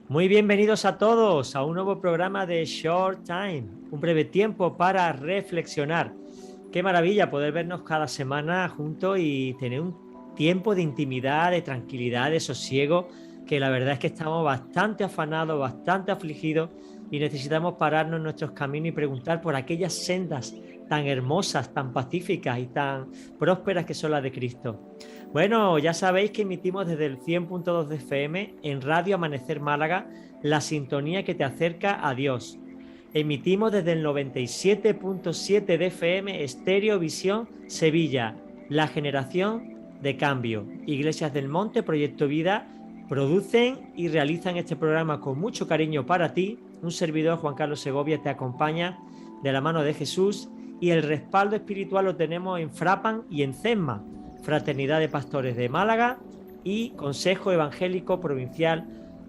Muy bienvenidos a todos a un nuevo programa de Short Time, un breve tiempo para reflexionar. Qué maravilla poder vernos cada semana juntos y tener un tiempo de intimidad, de tranquilidad, de sosiego, que la verdad es que estamos bastante afanados, bastante afligidos y necesitamos pararnos en nuestros caminos y preguntar por aquellas sendas tan hermosas, tan pacíficas y tan prósperas que son las de Cristo. Bueno, ya sabéis que emitimos desde el 100.2 de FM en Radio Amanecer Málaga, la sintonía que te acerca a Dios. Emitimos desde el 97.7 de FM Estéreo Visión Sevilla, la generación de cambio. Iglesias del Monte, Proyecto Vida, producen y realizan este programa con mucho cariño para ti. Un servidor, Juan Carlos Segovia, te acompaña de la mano de Jesús y el respaldo espiritual lo tenemos en Frapan y en CESMA, Fraternidad de Pastores de Málaga y Consejo Evangélico Provincial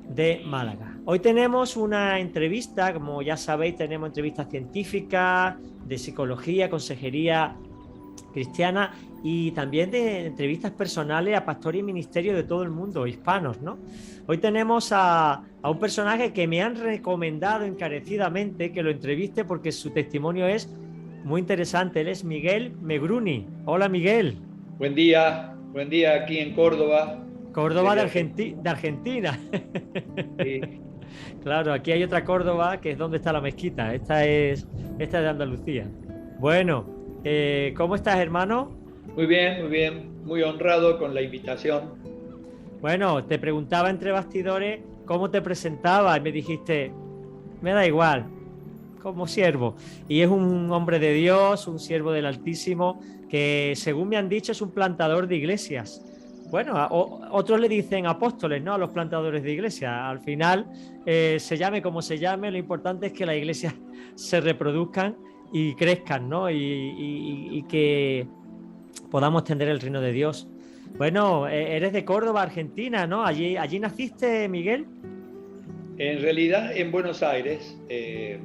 de Málaga. Hoy tenemos una entrevista, como ya sabéis, tenemos entrevistas científicas, de psicología, consejería cristiana y también de entrevistas personales a pastores y ministerios de todo el mundo, hispanos, ¿no? Hoy tenemos a un personaje que me han recomendado encarecidamente que lo entreviste porque su testimonio es muy interesante. Él es Miguel Megruni. Hola, Miguel. Buen día aquí en Córdoba, Córdoba desde de Argentina. Argentina. Sí. Claro, aquí hay otra Córdoba que es donde está la mezquita. Esta es de Andalucía. Bueno, ¿cómo estás, hermano? Muy bien, muy honrado con la invitación. Bueno, te preguntaba entre bastidores cómo te presentaba y me dijiste, me da igual, como siervo. Y es un hombre de Dios, un siervo del Altísimo, que según me han dicho es un plantador de iglesias. Bueno, otros le dicen apóstoles, ¿no? A los plantadores de iglesias. Al final, se llame como se llame, lo importante es que las iglesias se reproduzcan y crezcan, ¿no? Y que podamos tender el reino de Dios. Bueno, eres de Córdoba, Argentina, ¿no? Allí naciste, Miguel. En realidad en Buenos Aires, eh,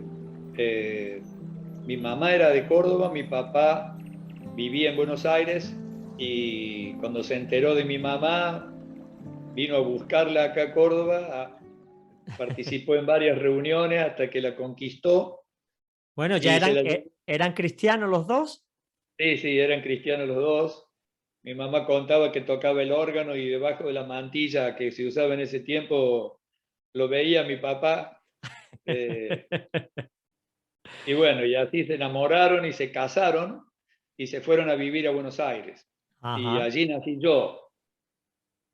mi mamá era de Córdoba, mi papá vivía en Buenos Aires y cuando se enteró de mi mamá vino a buscarla acá a Córdoba, participó en varias reuniones hasta que la conquistó Bueno, ya y se eran, la llevó. eran cristianos los dos. Sí, sí, eran cristianos los dos. Mi mamá contaba que tocaba el órgano y debajo de la mantilla que se usaba en ese tiempo lo veía mi papá. eh, y bueno, y así se enamoraron y se casaron y se fueron a vivir a Buenos Aires. Y Ajá. allí nací yo.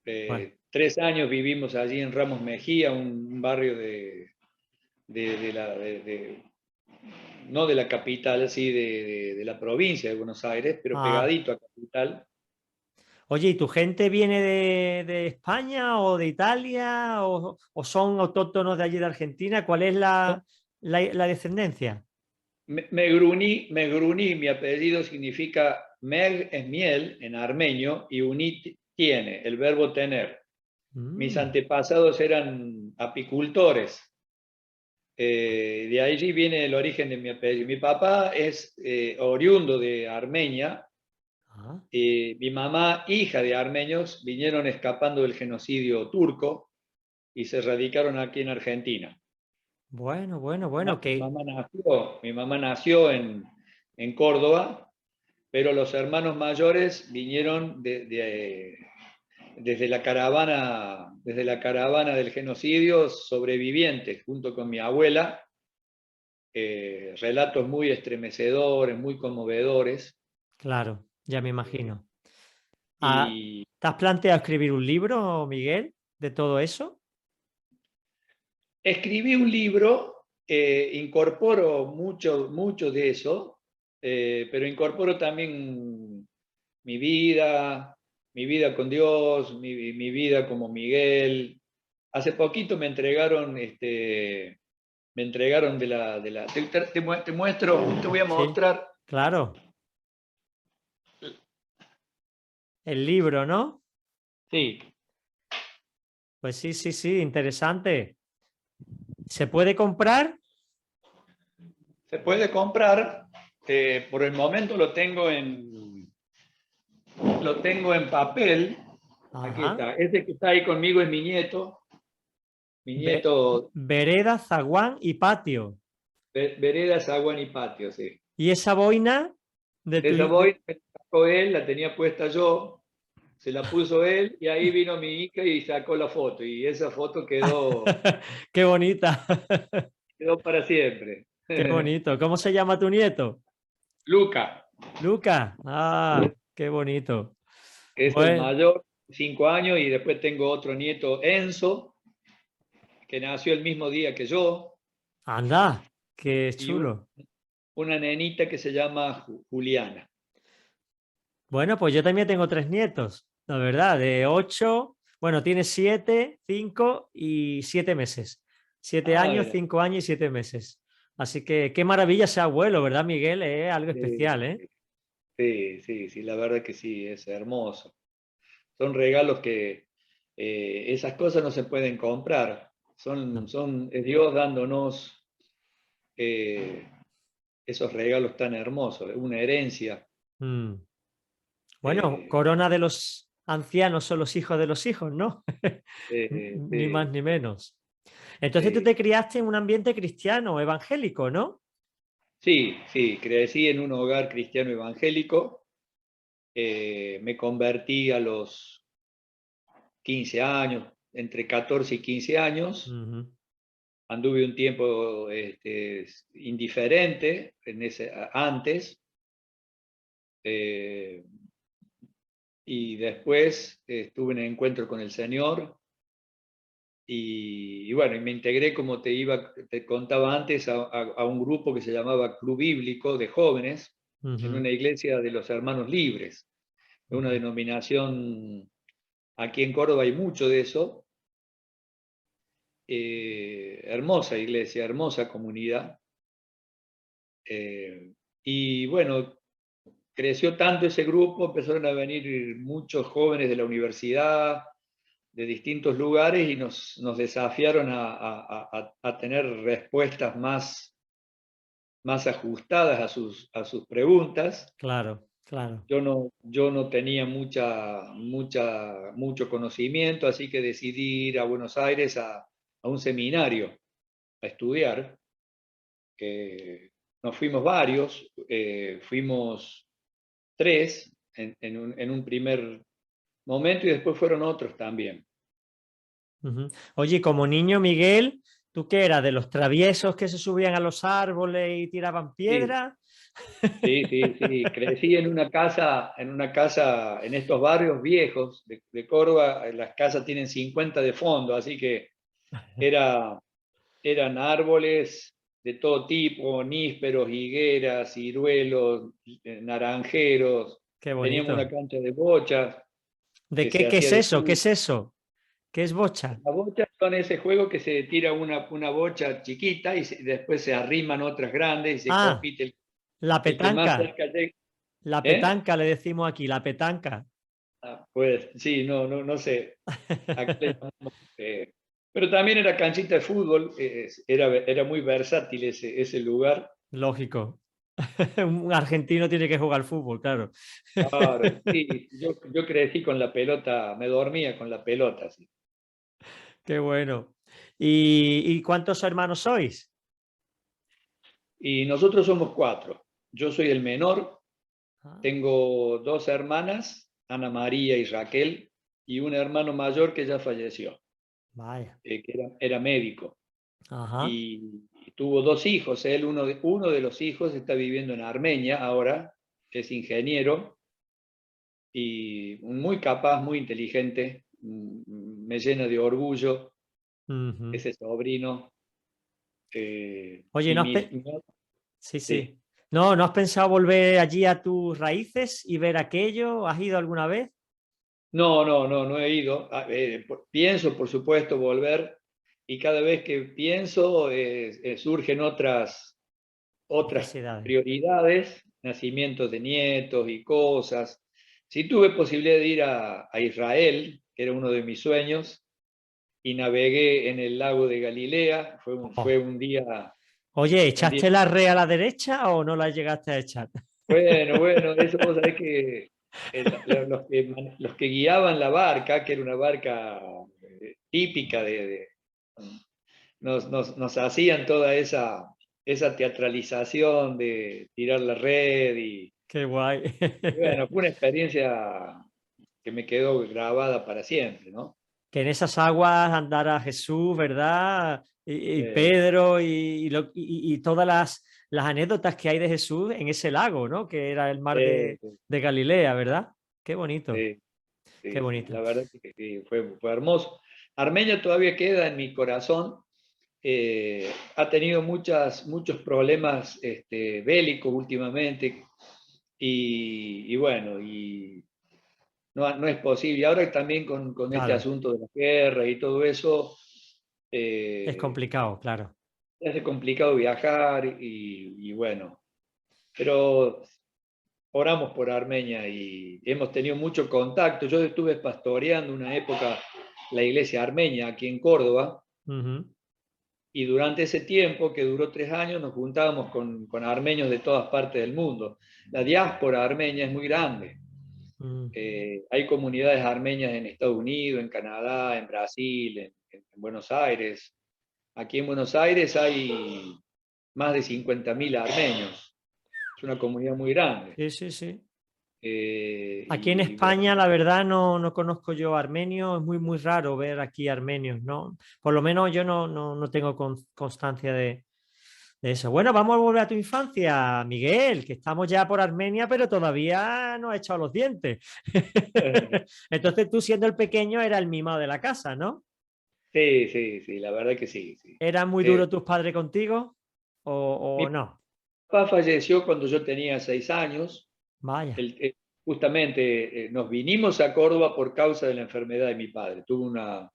Bueno. 3 años vivimos allí en Ramos Mejía, un barrio no de la capital, sí, de la provincia de Buenos Aires, pero Ah. pegadito a capital. Oye, ¿y tu gente viene de España o de Italia o son autóctonos de allí de Argentina? ¿Cuál es la descendencia? Megruni, mi apellido significa Meg es miel en armenio y unit tiene, el verbo tener. Mis Mm. antepasados eran apicultores. De allí viene el origen de mi apellido. Mi papá es oriundo de Armenia. Ah. Mi mamá, hija de armenios, vinieron escapando del genocidio turco y se radicaron aquí en Argentina. Bueno, bueno, Ma- bueno, Mi que mamá nació, mi mamá nació en Córdoba, pero los hermanos mayores vinieron desde la caravana del genocidio, sobrevivientes, junto con mi abuela, relatos muy estremecedores, muy conmovedores. claro, ya me eh, imagino. Ah, y ¿te has planteado escribir un libro, Miguel, de todo eso? escribí un libro, incorporo mucho de eso, pero incorporo también mi vida, mi vida con Dios, mi vida como Miguel. Hace poquito me entregaron te muestro, te voy a Sí, mostrar. claro, el libro, ¿no? Sí, Pues sí, sí, sí, interesante. ¿Se puede comprar? se puede comprar. Por el momento lo tengo en papel. Aquí Ajá. está. Este que está ahí conmigo es mi nieto. Mi nieto, Vereda, zaguán y patio. vereda, zaguán y patio, sí. ¿Y esa boina de tu... Esa voy, me la sacó él, la tenía puesta yo, se la puso él y ahí vino mi hija y sacó la foto. Y esa foto Qué bonita. quedó para siempre. Qué bonito. ¿Cómo se llama tu nieto? Luca, Luca. Ah, qué bonito. es el Bueno, mayor, 5 años, y después tengo otro nieto, Enzo, que nació el mismo día que yo, anda, qué y chulo. una nenita que se llama Juliana. Bueno, pues yo también tengo tres nietos, la verdad, de 8, bueno, tiene 7, 5 y 7 meses. 7 años, Mira, 5 años y 7 meses. Así que qué maravilla ser abuelo, ¿verdad, Miguel? Es algo sí, especial, ¿eh? sí, sí, sí, la verdad que sí, es hermoso. Son regalos que esas cosas no se pueden comprar. No. Es Dios dándonos eh, esos regalos tan hermosos, una herencia. Mm. Bueno, eh, corona de los ancianos son los hijos de los hijos, ¿no? Ni más sí, ni menos. Entonces tú sí. te criaste en un ambiente cristiano, evangélico, ¿no? Sí, sí, crecí en un hogar cristiano evangélico. Me convertí a los 15 años, entre 14 y 15 años. Ujú. Anduve un tiempo indiferente antes, eh, y después tuve un encuentro con el Señor y bueno, y me integré, como te contaba antes, a un grupo que se llamaba Club Bíblico de Jóvenes en Ujú. una iglesia de los Hermanos Libres, una Ujú. denominación. Aquí en Córdoba hay mucho de eso. Hermosa iglesia, hermosa comunidad. Eh, y bueno, creció tanto ese grupo, empezaron a venir muchos jóvenes de la universidad, de distintos lugares, y nos desafiaron a tener respuestas más ajustadas a sus preguntas. Claro, claro. Yo no tenía mucho conocimiento, así que decidí ir a Buenos Aires a un seminario a estudiar. Nos fuimos varios, fuimos tres en un primer momento y después fueron otros también. Ujú. Oye, como niño, Miguel, ¿tú qué eras? ¿De los traviesos que se subían a los árboles y tiraban Sí, piedra? sí, sí, sí. Crecí en estos barrios viejos de Córdoba. Las casas tienen 50 de fondo, así que era, eran árboles de todo tipo, nísperos, higueras, ciruelos, naranjeros. Qué Teníamos una bonito. cancha de bochas ¿De que se qué hacía es de eso? ¿Qué fútbol. es eso? ¿Qué es bocha? Las bochas son ese juego que se tira una bocha chiquita y después se arriman otras grandes y se Ah, compite la el que más petanca. cerca llegue. La ¿Eh? petanca le decimos aquí, la petanca. Pues sí, no, no, no sé. Acá le llamamos, pero también era canchita de fútbol, era muy versátil ese lugar. Lógico. Un argentino tiene que jugar al fútbol, claro. Claro, sí, yo crecí con la pelota, me dormía con la pelota, sí. Qué bueno. Y cuántos hermanos sois? Y nosotros somos cuatro. Yo soy el menor. Ah, Tengo dos hermanas, Ana María y Raquel, y un hermano mayor que ya falleció, vaya. que era médico. Ajá. Y tuvo dos hijos. Uno de los hijos está viviendo en Armenia ahora, es ingeniero y muy capaz, muy inteligente. Me llena de orgullo Ujú. ese sobrino. Oye, Y ¿no has sí, sí. sí. No, ¿no has pensado volver allí a tus raíces y ver aquello? ¿Has ido alguna vez? No, no, no, no he ido. Pienso, por supuesto, volver, y cada vez que pienso surgen otras Necesidades. prioridades, nacimientos de nietos y cosas. Sí tuve posibilidad de ir a Israel, que era uno de mis sueños, y navegué en el lago de Galilea. Fue Oh. un día, Oye, un día. ¿echaste la red a la derecha o no la llegaste a echar? Bueno, bueno, eso vos sabés que los que guiaban la barca, que era una barca típica nos hacían toda esa teatralización de tirar la red Qué guay. y bueno, fue una experiencia que me quedó grabada para siempre, ¿no? Que en esas aguas andara Jesús, ¿verdad? Y Eh, Pedro y todas las anécdotas que hay de Jesús en ese lago, ¿no? Que era el mar eh, de Galilea, ¿verdad? Qué bonito, sí, qué sí, sí, bonito. la verdad que sí, fue hermoso. Armenia todavía queda en mi corazón. Ha tenido muchos problemas bélicos últimamente y bueno, y no es posible. Y ahora también con este Claro, asunto de la guerra y todo eso, es eh, complicado, claro. se hace complicado viajar y bueno, pero oramos por Armenia y hemos tenido mucho contacto. Yo estuve pastoreando una época la iglesia armenia aquí en Córdoba. Ujú. Y durante ese tiempo, que duró 3 años, nos juntábamos con armenios de todas partes del mundo. La diáspora armenia es muy grande. Mm. Hay comunidades armenias en Estados Unidos, en Canadá, en Brasil, en Buenos Aires. Aquí en Buenos Aires hay más de 50.000 armenios. Es una comunidad muy grande. Sí, sí, sí. Aquí en Y bueno, España, la verdad, no conozco yo armenios, es muy, muy raro ver aquí armenios, ¿no? Por lo menos yo no tengo constancia de eso. Bueno, vamos a volver a tu infancia, Miguel, que estamos ya por Armenia, pero todavía no has echado los dientes. Entonces tú, siendo el pequeño, era el mimado de la casa, ¿no? sí, sí, sí, la verdad que sí. Sí. ¿Eran muy Eh, duros tus padres contigo o mi no? papá falleció cuando yo tenía 6 años. Vaya. Justamente nos vinimos a Córdoba por causa de la enfermedad de mi padre. Tuvo una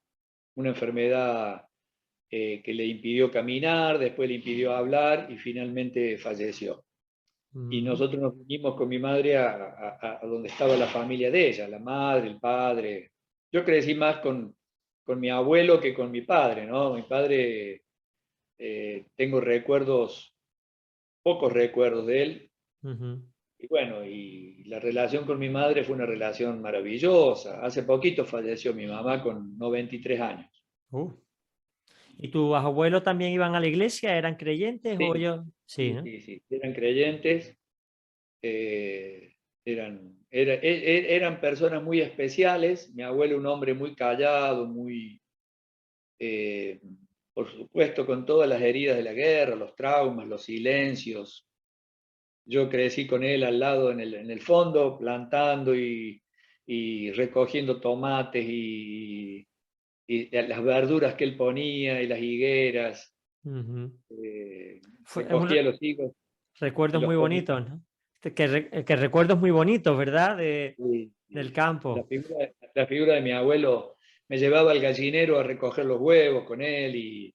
enfermedad que le impidió caminar, después le impidió hablar y finalmente falleció. Y Mm, nosotros nos vinimos con mi madre a donde estaba la familia de ella, la madre, el padre. Yo crecí más con mi abuelo que con mi padre, ¿no? Mi padre, tengo recuerdos, pocos recuerdos de él. ujú. Y bueno, y la relación con mi madre fue una relación maravillosa. Hace poquito falleció mi mamá con 93 años. Uh. ¿Y tus abuelos también iban a la iglesia? ¿Eran creyentes o Sí, ellos? Sí, sí, ¿no? sí, sí. Eran creyentes, eran personas muy especiales. Mi abuelo, un hombre muy callado, eh, por supuesto, con todas las heridas de la guerra, los traumas, los silencios. Yo crecí con él al lado en el fondo, plantando y recogiendo tomates y las verduras que él ponía y las higueras. Ujú. Es Recogía los higos y recuerdos los muy ponía. bonitos, ¿no? Que recuerdos muy bonitos, ¿verdad? Del Y la campo. figura, la figura de mi abuelo me llevaba al gallinero a recoger los huevos con él y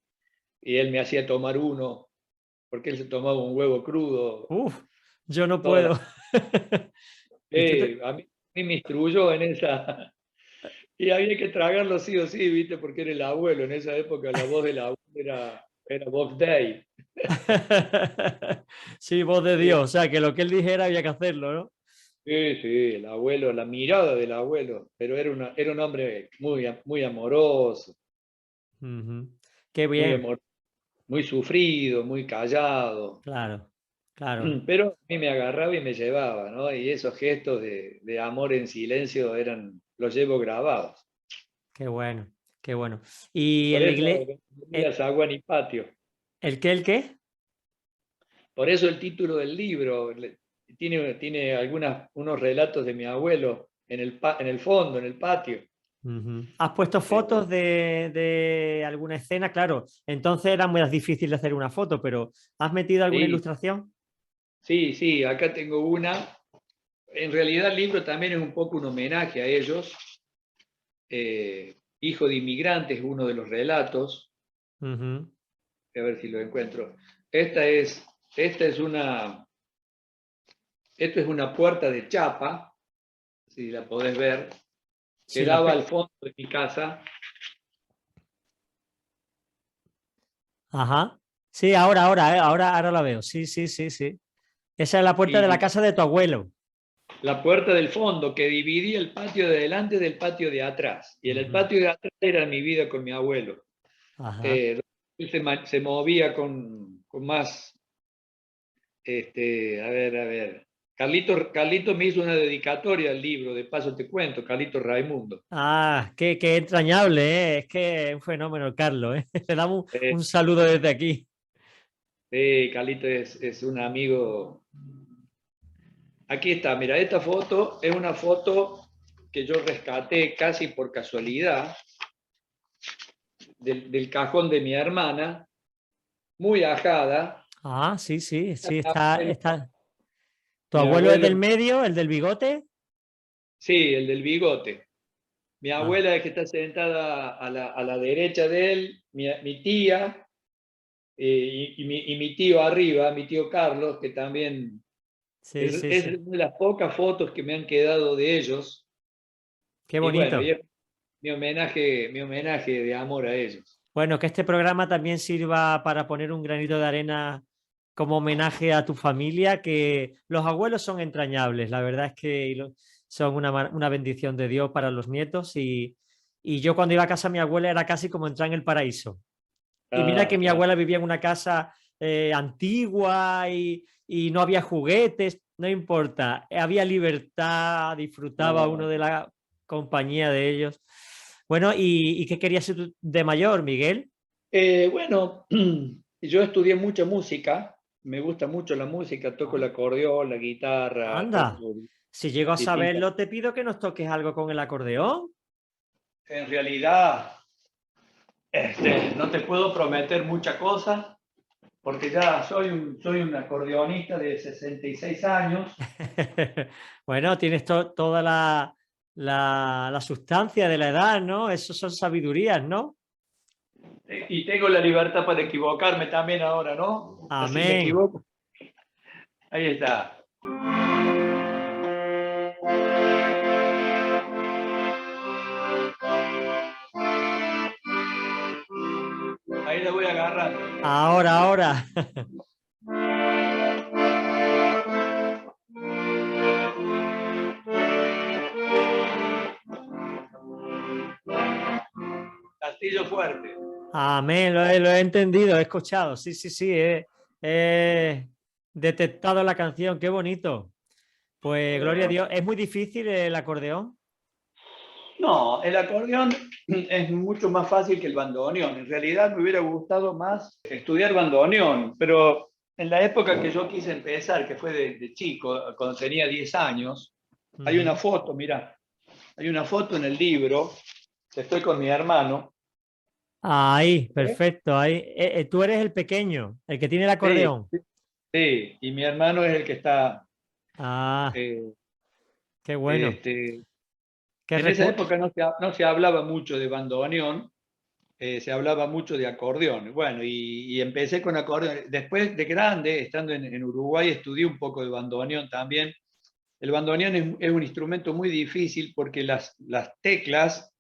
él me hacía tomar uno, porque él se tomaba un huevo crudo Uf, yo no todas las. puedo. Y tú A mí me instruyó en esa. Y había que tragarlo sí o sí, ¿viste? Porque era el abuelo. En esa época la voz del abuelo era Bob Day. Sí, voz de Sí, Dios, o sea, que lo que él dijera había que hacerlo, ¿no? sí, sí, el abuelo, la mirada del abuelo. Pero era un hombre muy amoroso, Ujú. Qué muy, bien, amor, muy sufrido, muy callado. claro, claro, Pero a mí me agarraba y me llevaba, ¿no? Y esos gestos de amor en silencio los llevo grabados. qué bueno, qué bueno. Y Por en la eso iglesia, venía Zaguán y Patio. ¿el qué, el qué? Por eso el título del libro tiene unos relatos de mi abuelo en el fondo, en el patio. Ujú. ¿Has puesto Eh, fotos de alguna escena? Claro, entonces era muy difícil de hacer una foto, pero ¿has metido alguna sí, ilustración? sí, sí, acá tengo una. En realidad el libro también es un poco un homenaje a ellos. Hijo de inmigrantes, uno de los relatos. Ujú. A ver si lo encuentro. Esta es una puerta de chapa, si la podés ver, que Sí, daba al fondo de mi casa. Ajá. Sí, ahora la veo. Sí, sí, sí, sí. Esa es la puerta de la Y casa de tu abuelo. la puerta del fondo que dividía el patio de adelante del patio de atrás. Y en el Ujú. patio de atrás era mi vida con mi abuelo. Ajá. Él se movía con más, a ver. Carlito me hizo una dedicatoria al libro, de paso te cuento, Carlito Raimundo. Ah, qué entrañable, ¿eh? Es que es un fenómeno, Carlos, ¿eh? Le damos Eh, un saludo desde aquí. Carlito es un amigo. Aquí está, mira, esta foto es una foto que yo rescaté casi por casualidad del cajón de mi hermana, muy ajada. Ah, sí, sí, sí, Mi abuelo, está. ¿Tu mi abuelo es abuelo, del medio, el del bigote? sí, el del bigote. Mi Ah, abuela es que está sentada a la derecha de él, mi tía y mi tío arriba, mi tío Carlos, que también sí, sí, es sí. una de las pocas fotos que me han quedado de ellos. Qué Y bueno, bonito. y es mi homenaje de amor a ellos. Bueno, que este programa también sirva para poner un granito de arena como homenaje a tu familia, que los abuelos son entrañables, la verdad es que son una bendición de Dios para los nietos y yo cuando iba a casa de mi abuela era casi como entrar en el paraíso. Y mira que Claro, mi claro. abuela vivía en una casa antigua y no había juguetes, no importa, había libertad, disfrutaba uno No. de la compañía de ellos. Bueno, ¿y qué querías ser tú de mayor, Miguel? Bueno, yo estudié mucha música, me gusta mucho la música, toco el Ah, acordeón, la guitarra, anda, toco si llego a distintas. saberlo, te pido que nos toques algo con el acordeón. En realidad, no te puedo prometer muchas cosas, porque ya soy un acordeonista de 66 años Bueno, tienes toda la sustancia de la edad, ¿no? Eso son sabidurías, ¿no? y tengo la libertad para equivocarme también ahora, ¿no? Así me Amén. equivoco. Ahí está. Ahí la voy agarrando. Ahora. Castillo Fuerte. Amén, lo he entendido, he escuchado. Sí, sí, sí, he detectado la canción, qué bonito. Pues gloria a Dios, es muy difícil el acordeón. No, el acordeón es mucho más fácil que el bandoneón. En realidad me hubiera gustado más estudiar bandoneón, pero en la época que yo quise empezar, que fue de chico, cuando tenía 10 años, hay una Ujú. foto, mira, hay una foto en el libro, estoy con mi hermano. Ahí, ¿Eh? perfecto. Ahí. Tú eres el pequeño, el que tiene el Sí, acordeón. sí, y mi hermano es el que está, Ah, eh, qué bueno. este, Qué en esa recu- época no se hablaba mucho de bandoneón, se hablaba mucho de acordeón. Bueno, y empecé con acordeón. Después de grande, estando en Uruguay, estudié un poco de bandoneón también. El bandoneón es un instrumento muy difícil porque las teclas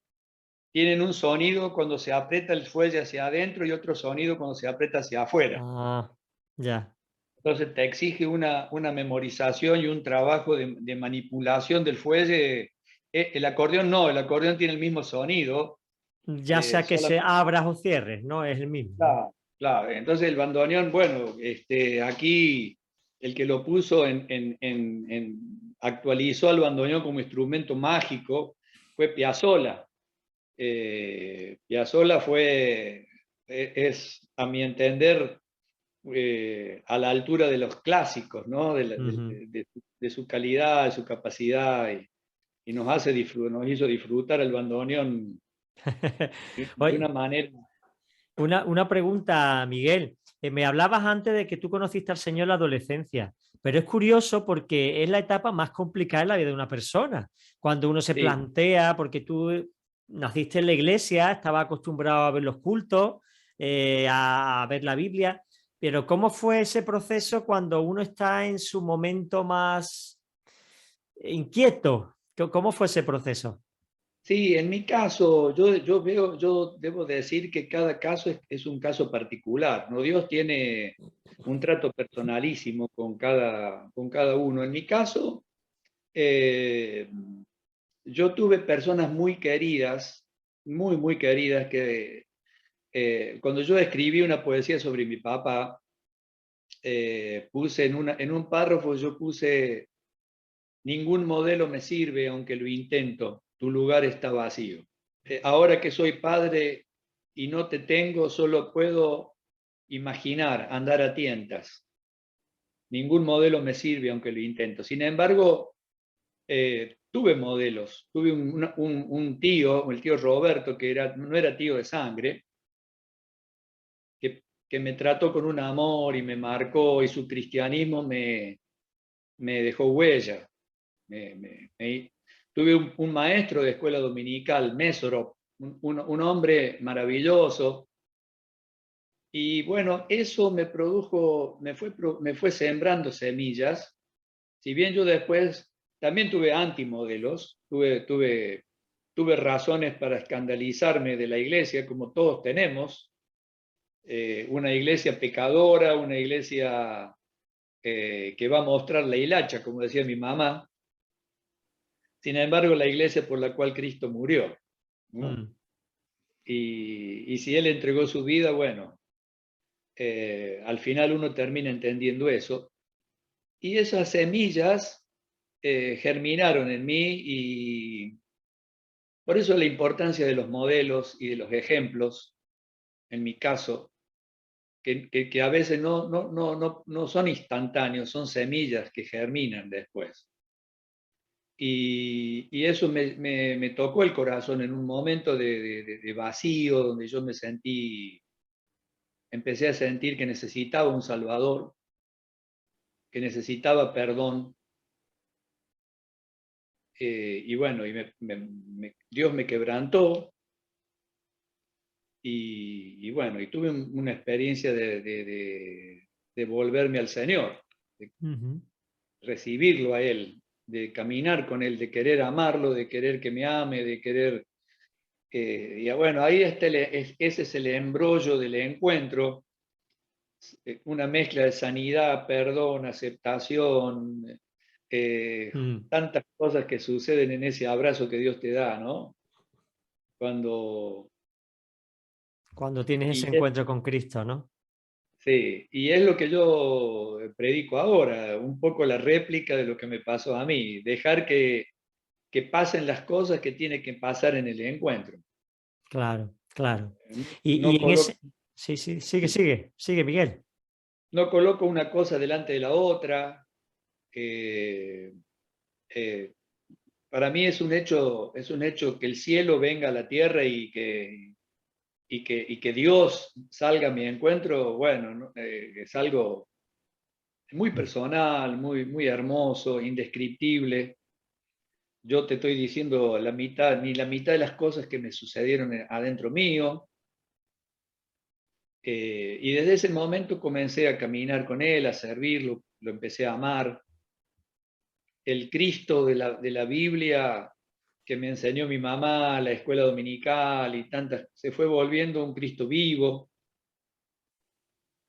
tienen un sonido cuando se aprieta el fuelle hacia adentro y otro sonido cuando se aprieta hacia afuera. Ah, ya. Entonces te exige una memorización y un trabajo de manipulación del fuelle. El acordeón no, el acordeón tiene el mismo sonido, Ya sea que se solamente. abras o cierres, ¿no? Es el mismo, ¿no? Claro, claro. Entonces el bandoneón, bueno, aquí el que lo puso actualizó al bandoneón como instrumento mágico fue Piazzolla. Piazzolla es, a mi entender, a la altura de los clásicos, ¿no? Ujú. De su calidad, de su capacidad, y nos hizo disfrutar el bandoneón de Oye, una manera. una pregunta, Miguel. Me hablabas antes de que tú conociste al Señor en la adolescencia, pero es curioso porque es la etapa más complicada en la vida de una persona. Cuando uno se Sí, plantea, porque tú naciste en la iglesia, estabas acostumbrado a ver los cultos, a ver la Biblia, pero ¿cómo fue ese proceso cuando uno está en su momento más inquieto? ¿Cómo fue ese proceso? sí, en mi caso, yo debo decir que cada caso es un caso particular, ¿no? Dios tiene un trato personalísimo con cada uno. En mi caso, eh, yo tuve personas muy queridas, muy queridas, que cuando yo escribí una poesía sobre mi papá, puse en un párrafo, yo puse: ningún modelo me sirve aunque lo intento, tu lugar está vacío. Ahora que soy padre y no te tengo, solo puedo imaginar andar a tientas. Ningún modelo me sirve aunque lo intento. Sin embargo, tuve modelos. Tuve un tío, el tío Roberto, que no era tío de sangre, que me trató con un amor y me marcó, y su cristianismo me dejó huella. Tuve un maestro de escuela dominical, Mesorop, un hombre maravilloso. Y bueno, eso me produjo, me fue sembrando semillas. Si bien yo después también tuve antimodelos, tuve razones para escandalizarme de la iglesia, como todos tenemos. Una iglesia pecadora, una iglesia que va a mostrar la hilacha, como decía mi mamá. Sin embargo, la iglesia por la cual Cristo murió, ¿no? Mm. Y si Él entregó su vida, bueno, al final uno termina entendiendo eso. Y esas semillas germinaron en mí, y por eso la importancia de los modelos y de los ejemplos, en mi caso, que a veces no son instantáneos, son semillas que germinan después. Y eso me tocó el corazón en un momento de vacío, donde yo empecé a sentir que necesitaba un Salvador, que necesitaba perdón. Y bueno, Dios me quebrantó, y bueno, y tuve una experiencia de volverme al Señor, de Ujú. recibirlo a Él, de caminar con Él, de querer amarlo, de querer que me ame, de querer... y bueno, ahí está ese es el embrollo del encuentro, una mezcla de sanidad, perdón, aceptación, Mm. tantas cosas que suceden en ese abrazo que Dios te da, ¿no? Cuando... Cuando tienes Y ese encuentro con Cristo, ¿no? sí, y es lo que yo predico ahora, un poco la réplica de lo que me pasó a mí, dejar que pasen las cosas que tienen que pasar en el encuentro. Claro, claro. No Y en coloco, ese... Sí, sí, sigue, Miguel. no coloco una cosa delante de la otra. eh, eh, para mí es un hecho que el cielo venga a la tierra, y que Dios salga a mi encuentro. Bueno, ¿no? Es algo muy personal, muy hermoso, indescriptible. Yo te estoy diciendo ni la mitad de las cosas que me sucedieron adentro mío. Y desde ese momento comencé a caminar con Él, a servirlo, lo empecé a amar. El Cristo de la Biblia que me enseñó mi mamá, la escuela dominical y tantas, se fue volviendo un Cristo vivo,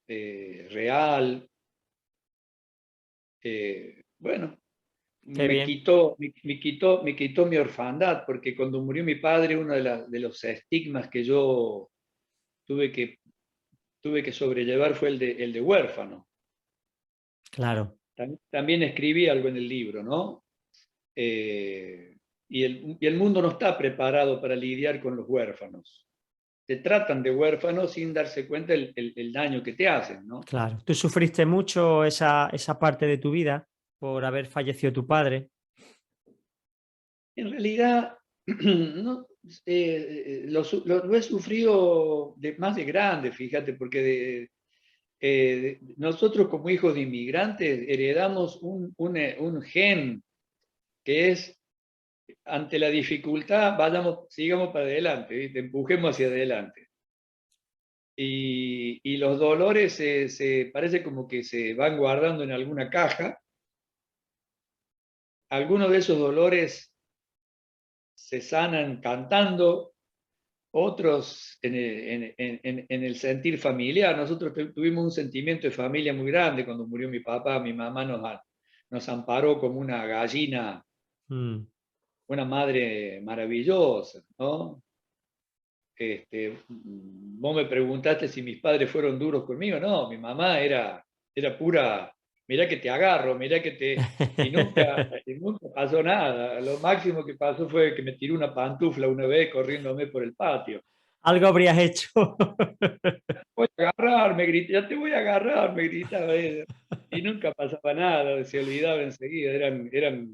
real. Bueno, Qué bien. me quitó mi orfandad, porque cuando murió mi padre, uno de los estigmas que yo tuve que, tuve que sobrellevar fue el de huérfano. Claro. También escribí algo en el libro, ¿no? Y el mundo no está preparado para lidiar con los huérfanos. Te tratan de huérfanos sin darse cuenta el daño que te hacen, ¿no? Claro, tú sufriste mucho esa parte de tu vida por haber fallecido tu padre. En realidad, no, lo he sufrido más de grande, fíjate, porque nosotros como hijos de inmigrantes heredamos un gen que es: ante la dificultad, sigamos para adelante, ¿viste? Empujemos hacia adelante. Y los dolores parece como que se van guardando en alguna caja. Algunos de esos dolores se sanan cantando, otros en el sentir familiar. Nosotros tuvimos un sentimiento de familia muy grande cuando murió mi papá. Mi mamá nos amparó como una gallina, Mm. una madre maravillosa, ¿no? Vos me preguntaste si mis padres fueron duros conmigo. No, mi mamá era pura, mirá que te agarro, mirá que te... Y nunca pasó nada. Lo máximo que pasó fue que me tiró una pantufla una vez corriéndome por el patio. Algo habrías hecho. Voy a agarrar, me grita, ya te voy a agarrar, me gritaba ella. Y nunca pasaba nada, se olvidaba enseguida. Qué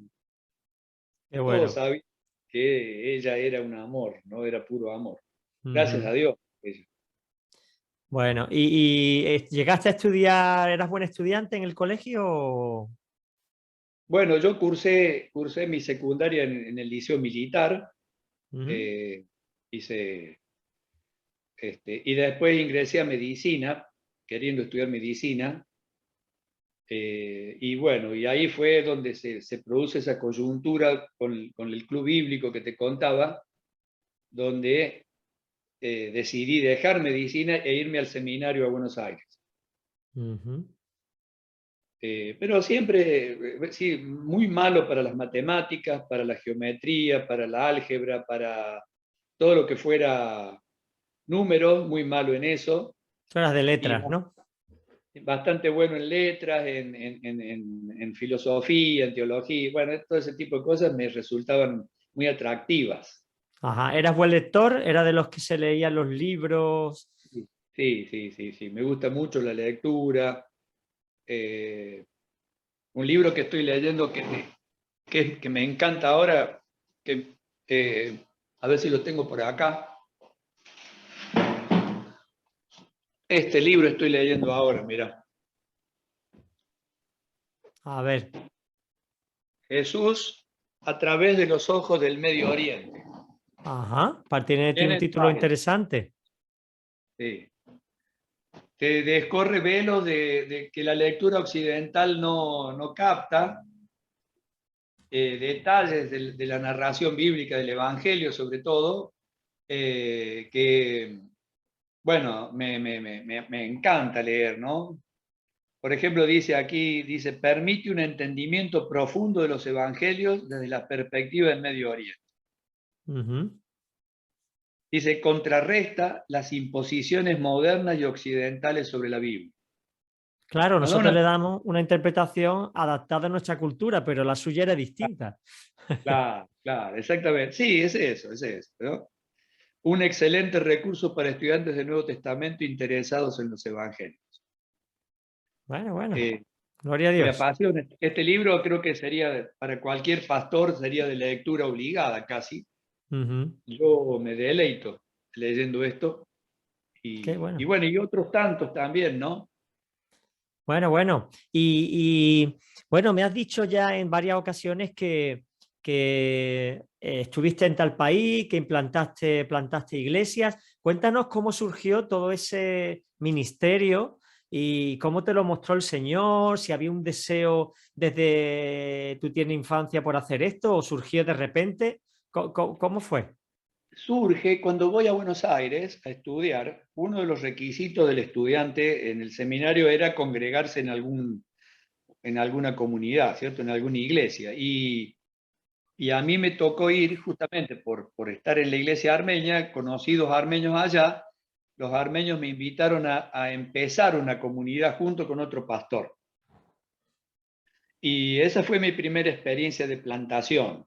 Todos bueno. sabían que ella era un amor, no era puro amor. Gracias a Ujú. Dios. Ella. Bueno, ¿y llegaste a estudiar, eras buen estudiante en el colegio? Bueno, yo cursé mi secundaria en el liceo militar, Ujú. eh, hice, y después ingresé a medicina, queriendo estudiar medicina, y bueno, y ahí fue donde se produce esa coyuntura con el club bíblico que te contaba, donde decidí dejar medicina e irme al seminario a Buenos Aires. Ujú. Pero siempre, sí, muy malo para las matemáticas, para la geometría, para la álgebra, para todo lo que fuera números, muy malo en eso, Tú eras de y letras, ¿no? bastante bueno en letras, en filosofía, en teología, bueno, todo ese tipo de cosas me resultaban muy atractivas. Ajá. ¿Eras buen lector? ¿Era de los que se leían los libros? Sí, sí, sí, sí, me gusta mucho la lectura. Eh, un libro que estoy leyendo que me encanta ahora, que a ver si lo tengo por acá. Este libro estoy leyendo ahora, mira. A ver. Jesús a través de los ojos del Medio Oriente. Ajá. Tiene un Tiene título interesante. sí. Te descorre velos de que la lectura occidental no capta, detalles de la narración bíblica del Evangelio, sobre todo, que, bueno, me encanta leer, ¿no? Por ejemplo, dice aquí, dice, permite un entendimiento profundo de los evangelios desde la perspectiva del Medio Oriente. Ujú. Dice, contrarresta las imposiciones modernas y occidentales sobre la Biblia. Claro, Nos da nosotros una... le damos una interpretación adaptada a nuestra cultura, pero la suya era distinta. Claro, claro, exactamente. Sí, es eso, ¿no? Un excelente recurso para estudiantes del Nuevo Testamento interesados en los evangelios. Bueno, bueno. Eh, Gloria a Me Dios. apasiona. Este libro creo que sería, para cualquier pastor, sería de lectura obligada casi. Ujú. Yo me deleito leyendo esto Qué y bueno. bueno, y otros tantos también, ¿no? Bueno, bueno. Bueno, me has dicho ya en varias ocasiones que estuviste en tal país, que plantaste iglesias. Cuéntanos cómo surgió todo ese ministerio y cómo te lo mostró el Señor, si había un deseo desde tu tierna infancia por hacer esto o surgió de repente. ¿Cómo fue? Surge cuando voy a Buenos Aires a estudiar, uno de los requisitos del estudiante en el seminario era congregarse en alguna comunidad, ¿cierto? En alguna iglesia. Y a mí me tocó ir justamente por estar en la iglesia armenia, conocidos armenios allá, los armenios me invitaron a empezar una comunidad junto con otro pastor. Y esa fue mi primera experiencia de plantación.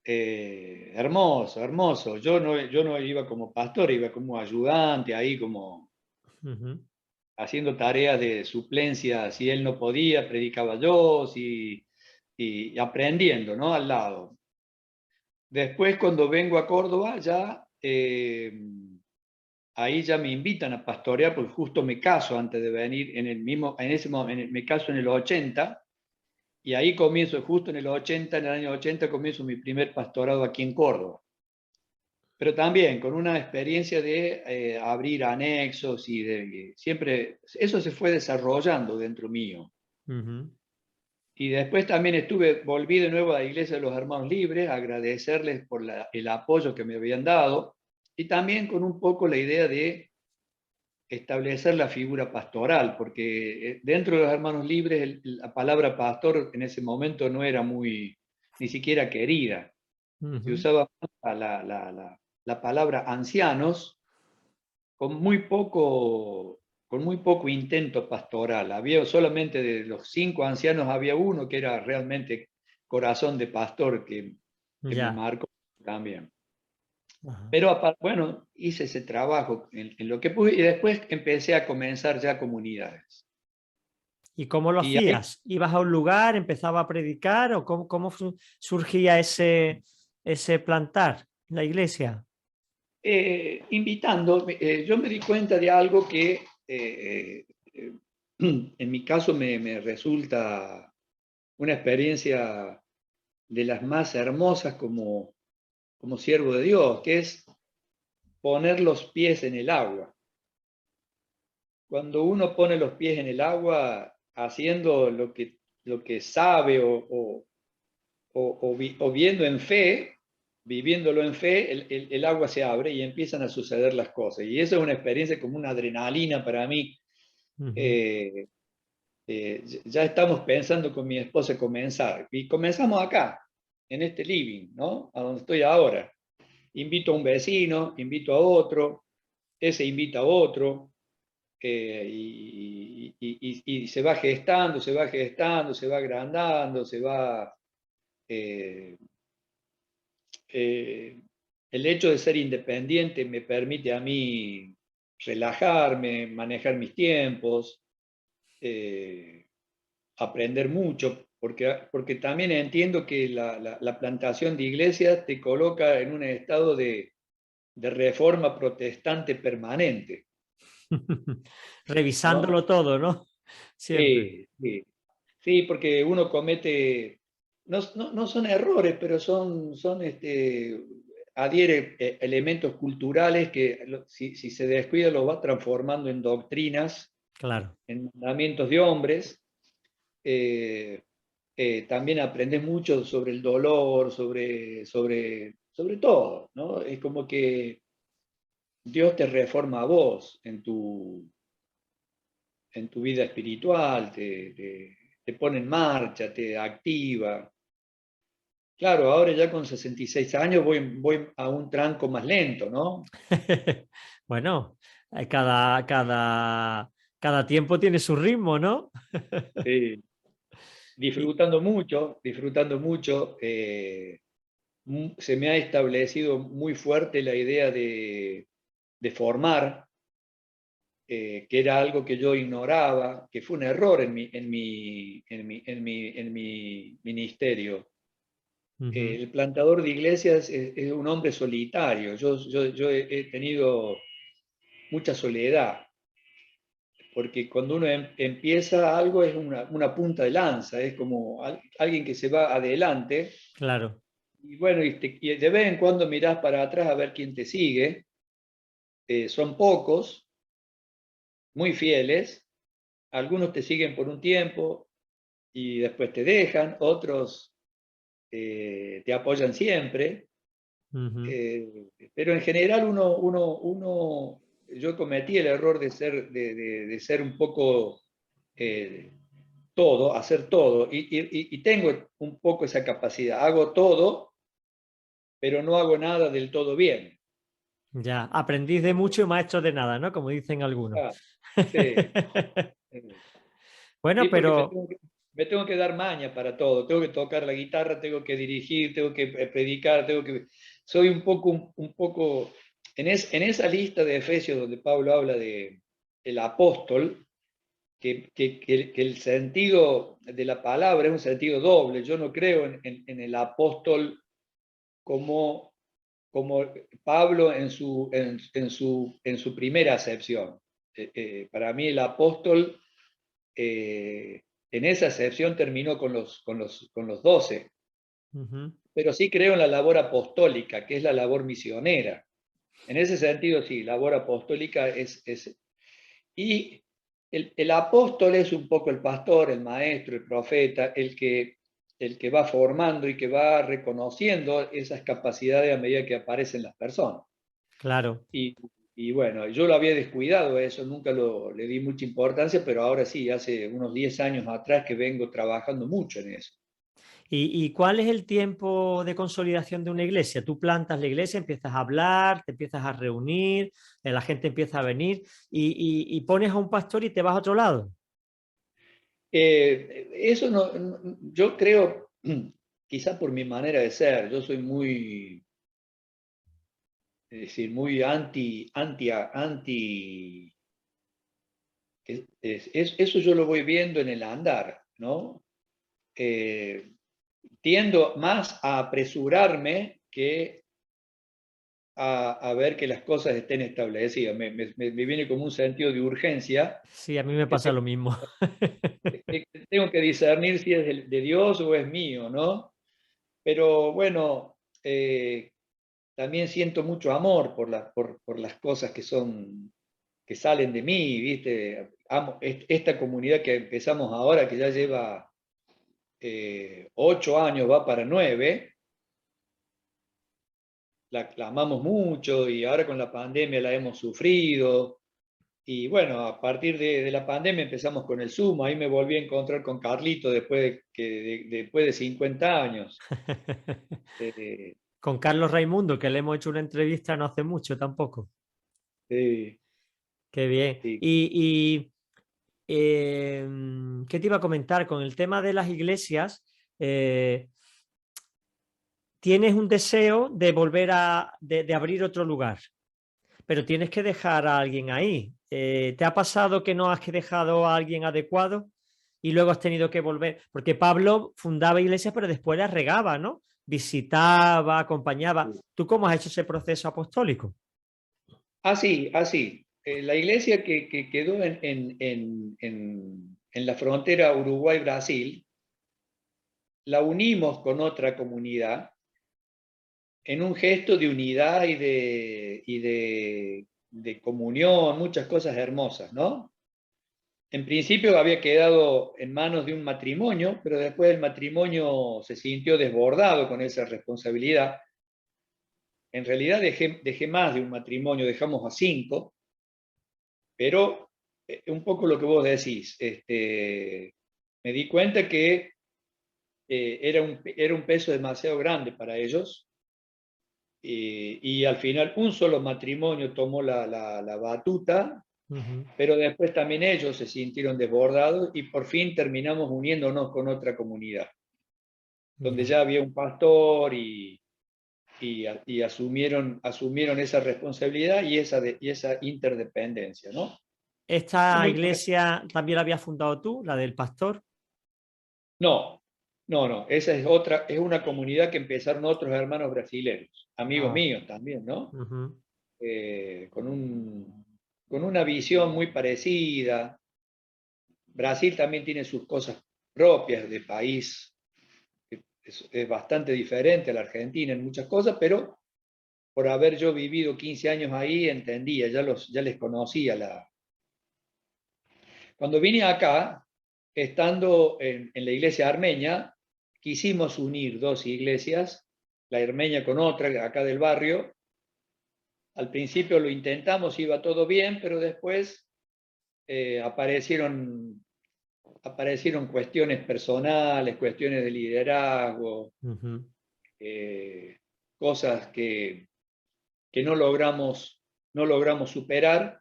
Hermoso, hermoso. Yo no iba como pastor, iba como ayudante, ahí como Ujú. haciendo tareas de suplencia. Si él no podía, predicaba yo, y aprendiendo, ¿no? Al lado. Después, cuando vengo a Córdoba, ya ahí ya me invitan a pastorear, porque justo me caso antes de venir, en ese momento, me caso en el 80, y ahí comienzo, justo en el 80, en el año 80, comienzo mi primer pastorado aquí en Córdoba. Pero también con una experiencia de abrir anexos siempre, eso se fue desarrollando dentro mío. Ujú. Y después también volví de nuevo a la Iglesia de los Hermanos Libres, a agradecerles por el apoyo que me habían dado, y también con un poco la idea de establecer la figura pastoral, porque dentro de los Hermanos Libres la palabra pastor en ese momento no era muy, ni siquiera querida. Se Ujú. usaba la palabra ancianos con muy poco intento pastoral. Había solamente de los 5 ancianos, había uno que era realmente corazón de pastor que me Ya. marcó también. Ajá. Pero bueno, hice ese trabajo en lo que pude y después empecé a comenzar ya comunidades. ¿Y cómo lo Y ahí hacías? ¿Ibas a un lugar, empezaba a predicar o cómo surgía ese plantar en la iglesia? invitando, yo me di cuenta de algo que en mi caso me resulta una experiencia de las más hermosas como siervo de Dios, que es poner los pies en el agua. Cuando uno pone los pies en el agua haciendo lo que sabe o viendo en fe, viviéndolo en fe, el agua se abre y empiezan a suceder las cosas. Y eso es una experiencia como una adrenalina para mí. Ujú. Eh, ya estamos pensando con mi esposa comenzar. Y comenzamos acá, en este living, ¿no? A donde estoy ahora. Invito a un vecino, invito a otro, ese invita a otro, y se va gestando, se va gestando, se va agrandando, se va... eh, el hecho de ser independiente me permite a mí relajarme, manejar mis tiempos, eh, aprender mucho, porque también entiendo que la plantación de iglesias te coloca en un estado de reforma protestante permanente, ¿no? Revisándolo todo, ¿no? Siempre. Sí, sí. Sí, porque uno comete, no son errores, pero adhiere elementos culturales que si se descuida los va transformando en doctrinas, Claro. en mandamientos de hombres. Eh, también aprendes mucho sobre el dolor, sobre todo, ¿no? Es como que Dios te reforma a vos en tu vida espiritual, te pone en marcha, te activa. Claro, ahora ya con 66 años voy a un tranco más lento, ¿no? Bueno, cada tiempo tiene su ritmo, ¿no? Sí, Y, disfrutando mucho, disfrutando mucho. Se me ha establecido muy fuerte la idea de formar, que era algo que yo ignoraba, que fue un error en mi ministerio. ujú, El plantador de iglesias es un hombre solitario. Yo he tenido mucha soledad, porque cuando uno empieza algo es una punta de lanza, es como alguien que se va adelante, claro. y bueno, y de vez en cuando mirás para atrás a ver quién te sigue. Son pocos, muy fieles, algunos te siguen por un tiempo y después te dejan, otros te apoyan siempre. Ujú. Pero en general yo cometí el error de ser un poco eh, todo, hacer todo, y tengo un poco esa capacidad. Hago todo, pero no hago nada del todo bien. Ya, aprendiz de mucho y maestro de nada, ¿no? Como dicen algunos. Ah, sí, eh, Bueno, sí, porque pero me tengo que dar maña para todo. Tengo que tocar la guitarra, tengo que dirigir, tengo que predicar, soy un poco, en esa lista de Efesios donde Pablo habla de el apóstol, que el sentido de la palabra es un sentido doble. Yo no creo en el apóstol como, como Pablo en su primera acepción. Para mí el apóstol en esa acepción terminó con los 12, ujú, pero sí creo en la labor apostólica, que es la labor misionera. En ese sentido, sí, labor apostólica es. Y el apóstol es un poco el pastor, el maestro, el profeta, el que va formando y que va reconociendo esas capacidades a medida que aparecen las personas. claro. Y, y bueno, yo lo había descuidado eso, nunca le di mucha importancia, pero ahora sí, hace unos 10 años atrás que vengo trabajando mucho en eso. ¿Y cuál es el tiempo de consolidación de una iglesia? Tú plantas la iglesia, empiezas a hablar, te empiezas a reunir, la gente empieza a venir y pones a un pastor y te vas a otro lado. Eso yo creo, quizá por mi manera de ser, yo soy muy, es decir, muy anti, eso yo lo voy viendo en el andar, ¿no? Eh, Tiendo más a apresurarme que a ver que las cosas estén establecidas. Me viene como un sentido de urgencia Sí, a mí me que pasa lo mismo. tengo que discernir si es de Dios o es mío, ¿no? Pero bueno, también siento mucho amor por las cosas que salen de mí, ¿viste? Amo esta comunidad que empezamos ahora, que ya lleva 8 años, va para 9. La amamos mucho y ahora con la pandemia la hemos sufrido. Y bueno, a partir de la pandemia empezamos con el Zoom, ahí me volví a encontrar con Carlito después de 50 años. Eh, Con Carlos Raimundo, que le hemos hecho una entrevista no hace mucho tampoco. sí, Qué bien. sí. ¿Qué te iba a comentar? Con el tema de las iglesias, tienes un deseo de volver de abrir otro lugar, pero tienes que dejar a alguien ahí. ¿Te ha pasado que no has dejado a alguien adecuado y luego has tenido que volver? Porque Pablo fundaba iglesias, pero después las regaba, ¿no? Visitaba, acompañaba. ¿Tú cómo has hecho ese proceso apostólico? Así, así. La iglesia que quedó en la frontera Uruguay-Brasil, la unimos con otra comunidad en un gesto de unidad y de comunión, muchas cosas hermosas, ¿no? En principio había quedado en manos de un matrimonio, pero después el matrimonio se sintió desbordado con esa responsabilidad. En realidad dejé más de un matrimonio, dejamos a 5, pero un poco lo que vos decís, me di cuenta que era un peso demasiado grande para ellos y al final un solo matrimonio tomó la batuta, Ujú. pero después también ellos se sintieron desbordados y por fin terminamos uniéndonos con otra comunidad, donde Ya. ya había un pastor y asumieron esa responsabilidad y esa interdependencia, ¿no? Es ¿Esta muy, iglesia también la habías fundado tú, la del pastor? no, no, no, esa es otra, es una comunidad que empezaron otros hermanos brasileños, amigos Ah, míos también, ¿no? ujú. Con una visión muy parecida. Brasil también tiene sus cosas propias de país, es bastante diferente a la Argentina en muchas cosas, pero por haber yo vivido 15 años ahí, entendía, ya les conocía. Cuando vine acá, estando en la iglesia armenia, quisimos unir dos iglesias, la armenia con otra, acá del barrio. Al principio lo intentamos, iba todo bien, pero después aparecieron cuestiones personales, cuestiones de liderazgo, Ujú. eh, cosas que no logramos superar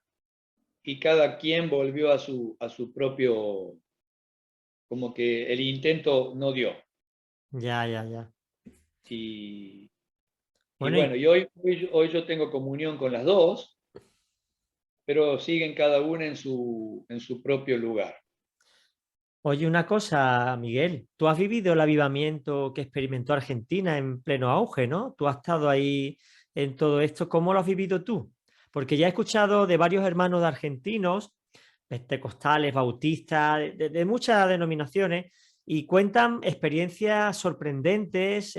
y cada quien volvió a su propio, como que el intento no dio. Ya, ya, ya. Y Bueno, bueno, y hoy yo tengo comunión con las dos, pero siguen cada una en su propio lugar. oye, una cosa, Miguel, tú has vivido el avivamiento que experimentó Argentina en pleno auge, ¿no? Tú has estado ahí en todo esto. ¿Cómo lo has vivido tú? Porque ya he escuchado de varios hermanos de argentinos, pentecostales, bautistas, de muchas denominaciones, y cuentan experiencias sorprendentes,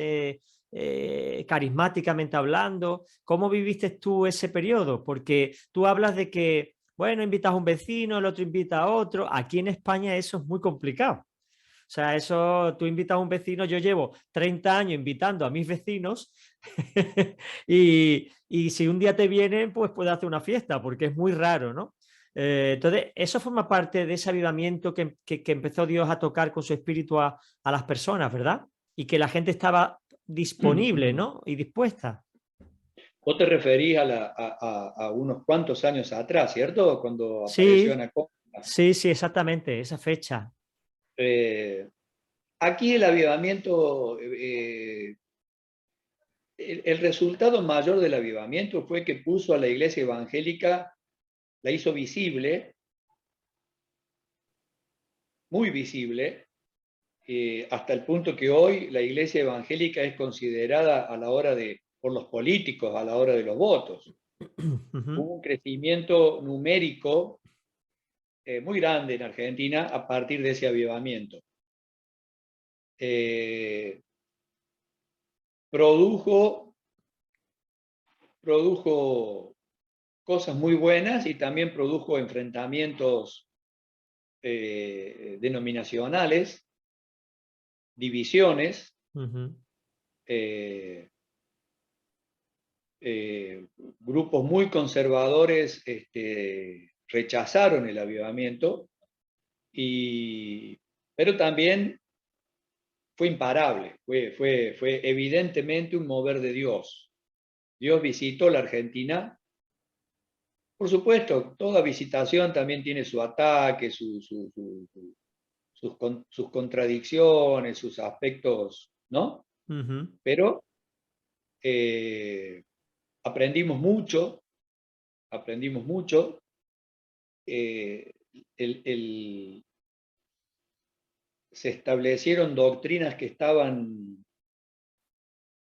carismáticamente hablando. ¿Cómo viviste tú ese periodo? Porque tú hablas de que bueno, invitas a un vecino, el otro invita a otro. Aquí en España eso es muy complicado. O sea, eso tú invitas a un vecino, yo llevo 30 años invitando a mis vecinos y si un día te vienen, pues puedes hacer una fiesta, porque es muy raro, ¿no? Entonces, eso forma parte de ese avivamiento que empezó Dios a tocar con su espíritu a las personas, ¿verdad? y que la gente estaba disponible, ¿no? Y dispuesta. Vos te referís a unos cuantos años atrás, ¿cierto? Cuando apareció Sí, Anaconda. sí, sí, exactamente, esa fecha. Eh, Aquí el avivamiento, el resultado mayor del avivamiento fue que puso a la iglesia evangélica, la hizo visible, muy visible, hasta el punto que hoy la iglesia evangélica es considerada a la hora de, por los políticos, a la hora de los votos. Hubo un crecimiento numérico muy grande en Argentina a partir de ese avivamiento. Eh, produjo, produjo cosas muy buenas y también produjo enfrentamientos denominacionales, divisiones, eh, grupos muy conservadores rechazaron el avivamiento, pero también fue imparable, fue evidentemente un mover de Dios. Dios visitó la Argentina. Por supuesto, toda visitación también tiene su ataque, sus contradicciones, sus aspectos, ¿no? Pero eh, aprendimos mucho, aprendimos mucho. eh, el, el- Se establecieron doctrinas que estaban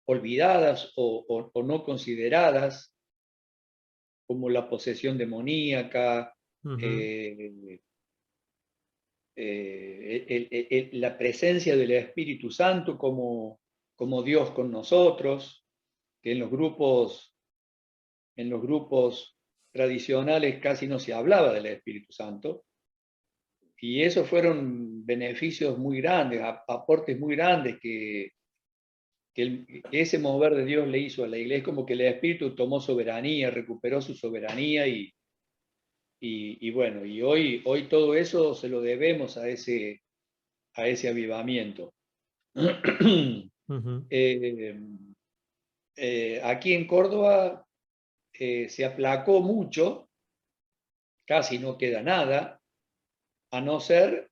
olvidadas o no consideradas, como la posesión demoníaca, eh, la presencia del Espíritu Santo como Dios con nosotros, que en los grupos tradicionales casi no se hablaba del Espíritu Santo, y esos fueron beneficios muy grandes, aportes muy grandes que ese mover de Dios le hizo a la iglesia, como que el Espíritu tomó soberanía, recuperó su soberanía y bueno, y hoy todo eso se lo debemos a ese avivamiento. eh, Aquí en Córdoba se aplacó mucho, casi no queda nada, a no ser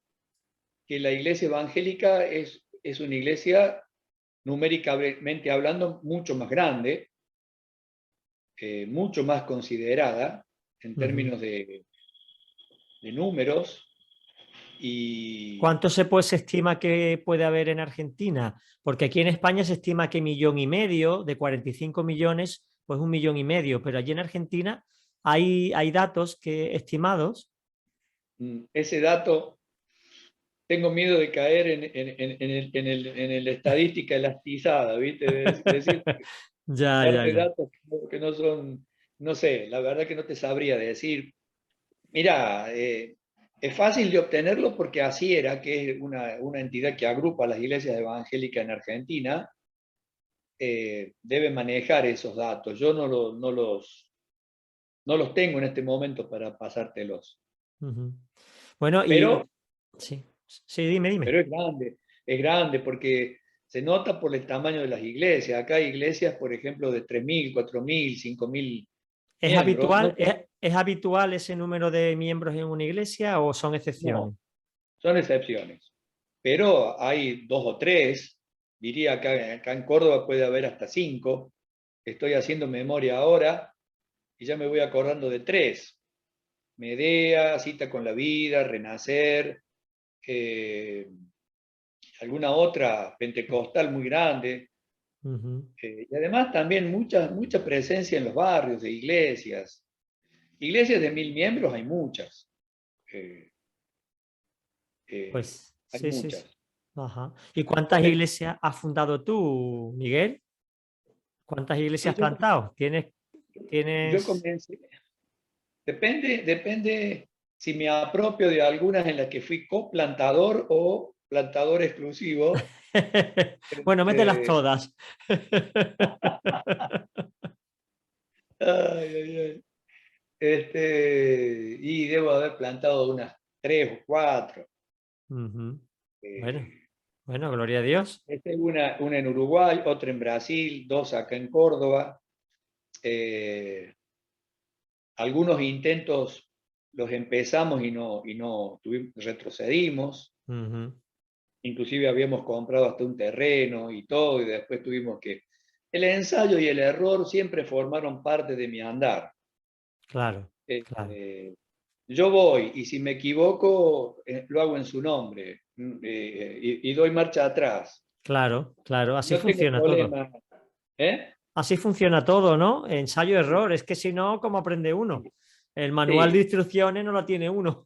que la iglesia evangélica es una iglesia numéricamente hablando mucho más grande, mucho más considerada en términos de números. Y ¿Cuánto se estima que puede haber en Argentina? Porque aquí en España se estima que 1,5 millones, de 45 millones, pues 1,5 millones, pero allí en Argentina hay datos estimados. ese dato, tengo miedo de caer en el estadística elastizada, ¿viste? Decir, Ya, ya, darte ya. datos que no son, no sé, la verdad que no te sabría decir. Mira, es fácil de obtenerlo porque así era, que es una entidad que agrupa a las iglesias evangélicas en Argentina, debe manejar esos datos. Yo no los tengo en este momento para pasártelos. Bueno, Pero, sí, sí, dime, dime. es grande porque se nota por el tamaño de las iglesias. Acá hay iglesias, por ejemplo, de 3.000, 4.000, 5.000 ¿Es miembros. habitual, No, es habitual ese número de miembros en una iglesia o son no, excepciones? son excepciones. Pero hay dos o tres, diría acá en Córdoba puede haber hasta cinco. Estoy haciendo memoria ahora y ya me voy acordando de tres. Medea, Cita con la Vida, Renacer, alguna otra pentecostal muy grande. Y además también mucha presencia en los barrios de iglesias. Iglesias de 1.000 miembros hay muchas. Eh, Pues Hay sí, sí, sí. muchas. Ajá. ¿Y cuántas iglesias has fundado tú, Miguel? ¿Cuántas iglesias Y has plantado? ¿Tienes, yo tienes... comencé, depende si me apropio de algunas en las que fui coplantador o plantador exclusivo. Bueno, mételas Eh, todas. ay, ay, ay. Y debo haber plantado unas tres o cuatro. Ujú. Eh, Bueno. Bueno, gloria a Dios. Una en Uruguay, otra en Brasil, dos acá en Córdoba. Eh, Algunos intentos los empezamos y no retrocedimos. Ujú. Inclusive habíamos comprado hasta un terreno y todo, y después tuvimos que... El ensayo y el error siempre formaron parte de mi andar. Claro, claro, Este, yo voy y si me equivoco, lo hago en su nombre, y doy marcha atrás. claro, claro. Así No tengo funciona todo. problema. ¿Eh? Así funciona todo, ¿no? Ensayo-error. Es que si no, ¿cómo aprende uno? El manual de Sí. instrucciones no lo tiene uno.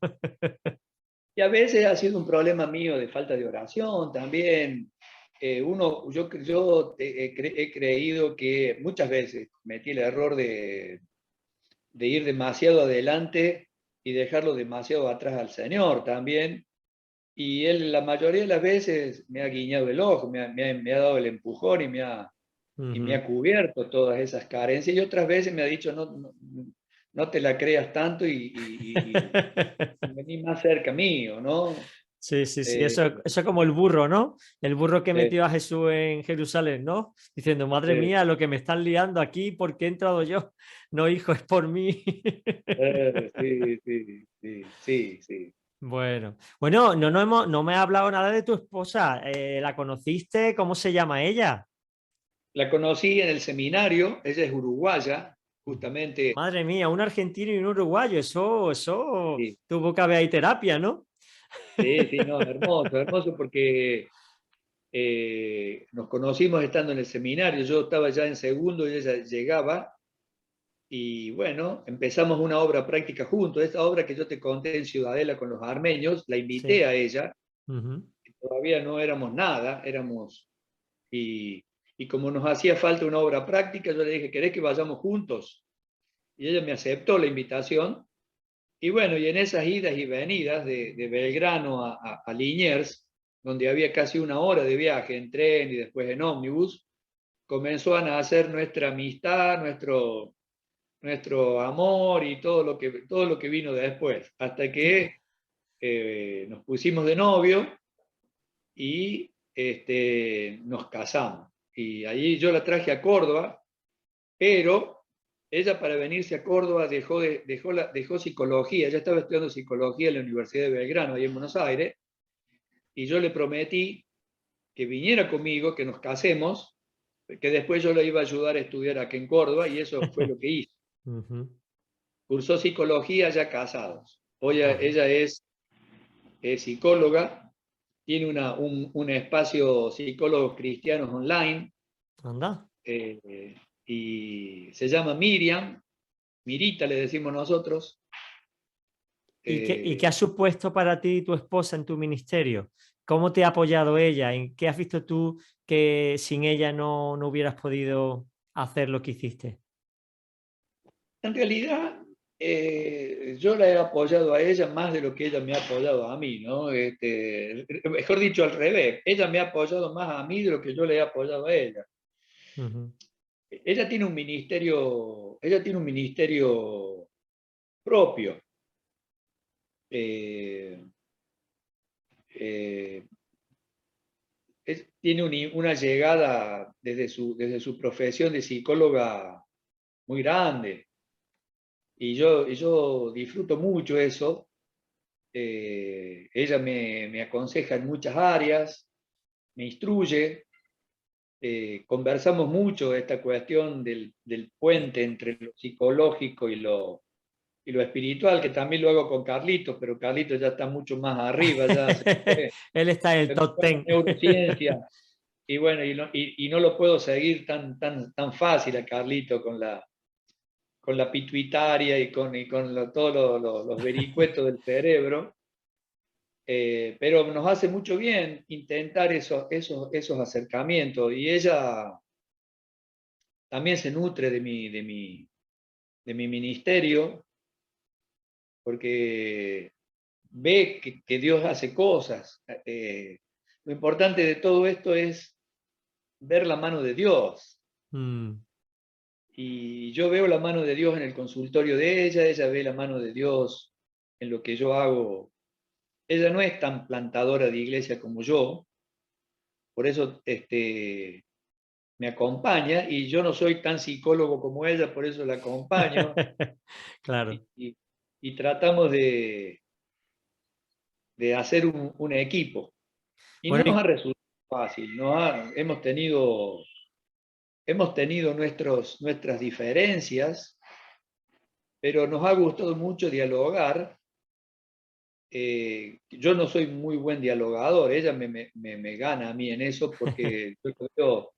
Y a veces ha sido un problema mío de falta de oración también. He creído que muchas veces metí el error de ir demasiado adelante y dejarlo demasiado atrás al Señor también. Y Él la mayoría de las veces me ha guiñado el ojo, me ha dado el empujón y me Ujú. ha cubierto todas esas carencias. Y otras veces me ha dicho, no te la creas tanto y vení más cerca mío, ¿no? Sí, sí, sí, Eh, eso es como el burro, ¿no? El burro que eh, metió a Jesús en Jerusalén, ¿no? Diciendo, madre eh, mía, lo que me están liando aquí, ¿por qué he entrado yo? No, hijo, es por mí. sí, sí, sí, sí, sí. Bueno, bueno, no me ha hablado nada de tu esposa. ¿La conociste? ¿Cómo se llama ella? La conocí en el seminario, ella es uruguaya, justamente. Madre mía, un argentino y un uruguayo, eso Sí, tuvo que haber ahí terapia, ¿no? sí, sí, no, hermoso, hermoso porque nos conocimos estando en el seminario, yo estaba ya en segundo y ella llegaba, y bueno, empezamos una obra práctica juntos. Esta obra que yo te conté en Ciudadela con los armenios, la invité Sí. a ella, Ujú. todavía no éramos nada, y como nos hacía falta una obra práctica, yo le dije, ¿querés que vayamos juntos? Y ella me aceptó la invitación, y bueno, y en esas idas y venidas de Belgrano a Liniers, donde había casi una hora de viaje en tren y después en ómnibus, comenzó a nacer nuestra amistad, nuestro amor y todo lo que vino después, hasta ¿Qué? que nos pusimos de novio y nos casamos. Y allí yo la traje a Córdoba, pero ella para venirse a Córdoba dejó psicología. Ella estaba estudiando psicología en la Universidad de Belgrano, ahí en Buenos Aires, y yo le prometí que viniera conmigo, que nos casemos, que después yo le iba a ayudar a estudiar aquí en Córdoba, y eso fue lo que hizo. Ujú. Cursó psicología ya casados. Hoy Ajá. ella es psicóloga, tiene un espacio psicólogos cristianos online, Anda. eh, y se llama Miriam, Mirita le decimos nosotros. ¿Y qué ha eh, supuesto para ti tu esposa en tu ministerio? ¿Cómo te ha apoyado ella? ¿En qué has visto tú que sin ella no hubieras podido hacer lo que hiciste? en realidad, yo la he apoyado a ella más de lo que ella me ha apoyado a mí, ¿no? Mejor dicho, al revés, ella me ha apoyado más a mí de lo que yo le he apoyado a ella. Ujú. Ella tiene un ministerio propio. eh, eh, Tiene una llegada desde su profesión de psicóloga muy grande, y yo disfruto mucho eso. Ella me aconseja en muchas áreas, me instruye, conversamos mucho de esta cuestión del puente entre lo psicológico y lo espiritual, que también lo hago con Carlitos, pero Carlitos ya está mucho más arriba, ya Él está en el se me top fue a la 10. neurociencia. Y bueno, y no lo puedo seguir tan fácil a Carlito con la pituitaria y con todos los vericuetos del cerebro. Pero nos hace mucho bien intentar esos acercamientos, y ella también se nutre de mi ministerio, porque ve que Dios hace cosas. Lo importante de todo esto es ver la mano de Dios. Mm. Y yo veo la mano de Dios en el consultorio de ella ve la mano de Dios en lo que yo hago. Ella no es tan plantadora de iglesia como yo, por eso me acompaña, y yo no soy tan psicólogo como ella, por eso la acompaño, Claro. y tratamos de hacer un equipo. Y no Bueno, nos ha resultado fácil, hemos tenido nuestras diferencias, pero nos ha gustado mucho dialogar. Yo no soy muy buen dialogador, ella me gana a mí en eso, porque yo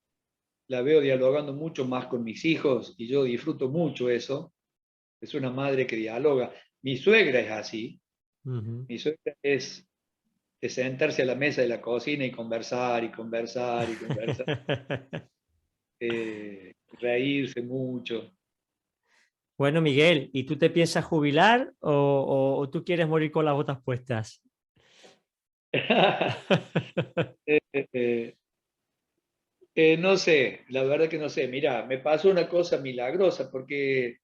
la veo dialogando mucho más con mis hijos y yo disfruto mucho eso. Es una madre que dialoga. Mi suegra es así. ujú. Mi suegra es de sentarse a la mesa de la cocina y conversar y conversar y conversar, reírse mucho. Bueno, Miguel, ¿y tú te piensas jubilar o tú quieres morir con las botas puestas? Eh, no sé, la verdad que no sé. Mira, me pasó una cosa milagrosa, porque